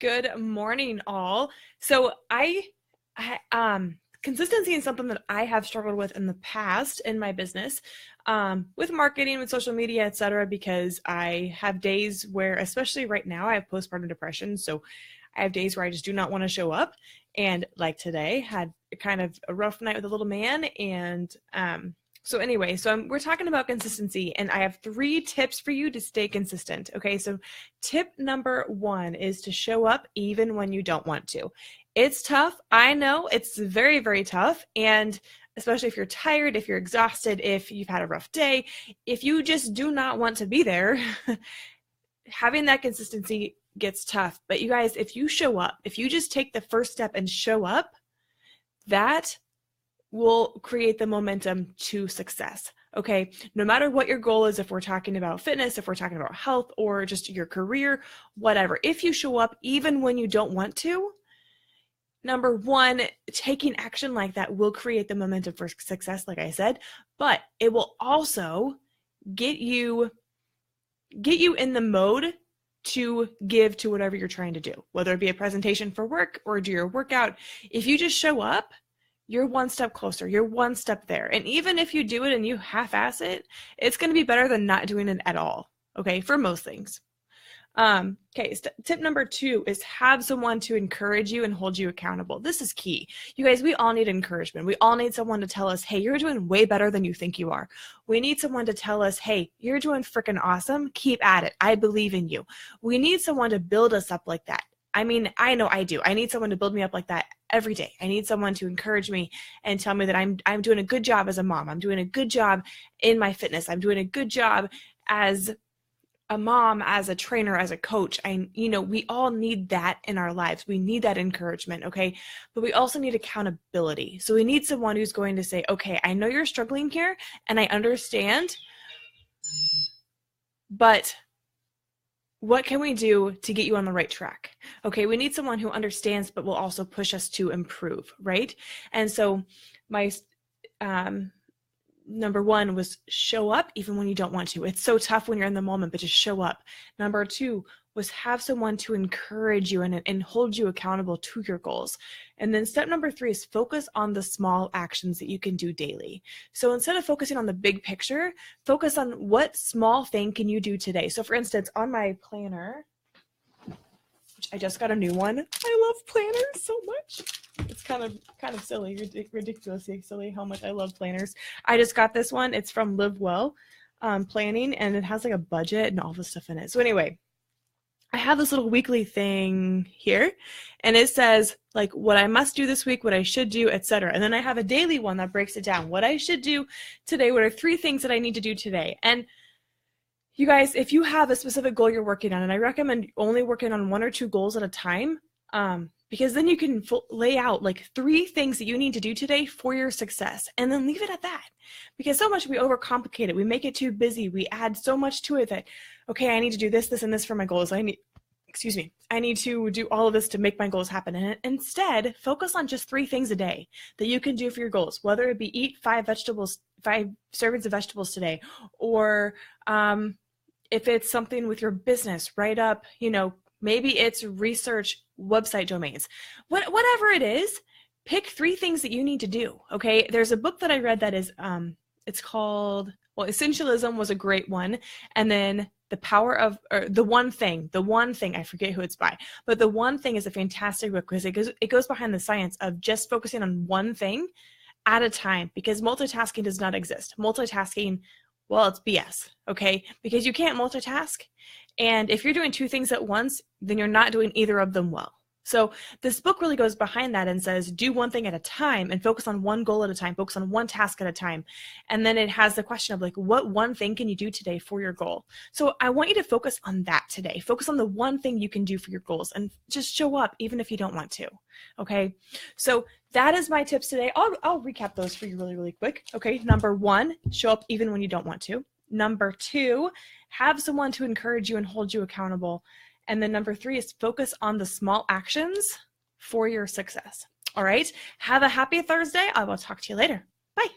Good morning, all. So consistency is something that I have struggled with in the past in my business, with marketing, with social media, etc. Because I have days where, especially right now, I have postpartum depression. So I have days where I just do not want to show up. And like today, had kind of a rough night with a little man. And we're talking about consistency, and I have 3 tips for you to stay consistent. Okay, so tip number 1 is to show up even when you don't want to. It's tough. I know it's very, very tough. And especially if you're tired, if you're exhausted, if you've had a rough day, if you just do not want to be there, having that consistency gets tough. But you guys, if you show up, if you just take the first step and show up, that will create the momentum to success. Okay, no matter what your goal is, if we're talking about fitness, if we're talking about health, or just your career, whatever, if you show up even when you don't want to, number 1, taking action like that will create the momentum for success, like I said, but it will also get you in the mode to give to whatever you're trying to do, whether it be a presentation for work or do your workout. If you just show up, you're one step closer, you're one step there. And even if you do it and you half-ass it, it's going to be better than not doing it at all, okay, for most things. Tip number 2 is have someone to encourage you and hold you accountable. This is key. You guys, we all need encouragement. We all need someone to tell us, hey, you're doing way better than you think you are. We need someone to tell us, hey, you're doing freaking awesome. Keep at it. I believe in you. We need someone to build us up like that. I mean, I know I do. I need someone to build me up like that every day. I need someone to encourage me and tell me that I'm doing a good job as a mom. I'm doing a good job in my fitness. I'm doing a good job as a mom, as a trainer, as a coach. We all need that in our lives. We need that encouragement, okay? But we also need accountability. So we need someone who's going to say, okay, I know you're struggling here and I understand, but what can we do to get you on the right track? Okay, we need someone who understands but will also push us to improve, right? And so my number 1 was show up even when you don't want to. It's so tough when you're in the moment, but just show up. Number 2 was have someone to encourage you and hold you accountable to your goals. And then step number 3 is focus on the small actions that you can do daily. So instead of focusing on the big picture, focus on what small thing can you do today. So for instance, on my planner, which I just got a new one. I love planners so much. It's kind of silly, ridiculously silly how much I love planners. I just got this one. It's from Live Well Planning, and it has like a budget and all this stuff in it. So anyway, I have this little weekly thing here, and it says like what I must do this week, what I should do, etc. And then I have a daily one that breaks it down. What I should do today, what are 3 things that I need to do today? And you guys, if you have a specific goal you're working on, and I recommend only working on 1 or 2 goals at a time, because then you can lay out like 3 things that you need to do today for your success, and then leave it at that. Because so much we overcomplicate it. We make it too busy. We add so much to it that, okay, I need to do this, this, and this for my goals. I need to do all of this to make my goals happen. And instead, focus on just 3 things a day that you can do for your goals, whether it be eat 5 servings of vegetables today, or if it's something with your business, write up, maybe it's research website domains. Whatever it is, pick 3 things that you need to do, okay? There's a book that I read that is, it's called, Essentialism was a great one. And then The Power of, or The One Thing, I forget who it's by, but The One Thing is a fantastic book because it goes behind the science of just focusing on one thing at a time, because multitasking does not exist. Multitasking, well, it's BS, okay? Because you can't multitask. And if you're doing 2 things at once, then you're not doing either of them well. So this book really goes behind that and says, do one thing at a time and focus on one goal at a time, focus on one task at a time. And then it has the question of like, what one thing can you do today for your goal? So I want you to focus on that today. Focus on the one thing you can do for your goals and just show up even if you don't want to. Okay. So that is my tips today. I'll recap those for you really, really quick. Okay. Number 1, show up even when you don't want to. Number 2, have someone to encourage you and hold you accountable. And then number 3 is focus on the small actions for your success. All right. Have a happy Thursday. I will talk to you later. Bye.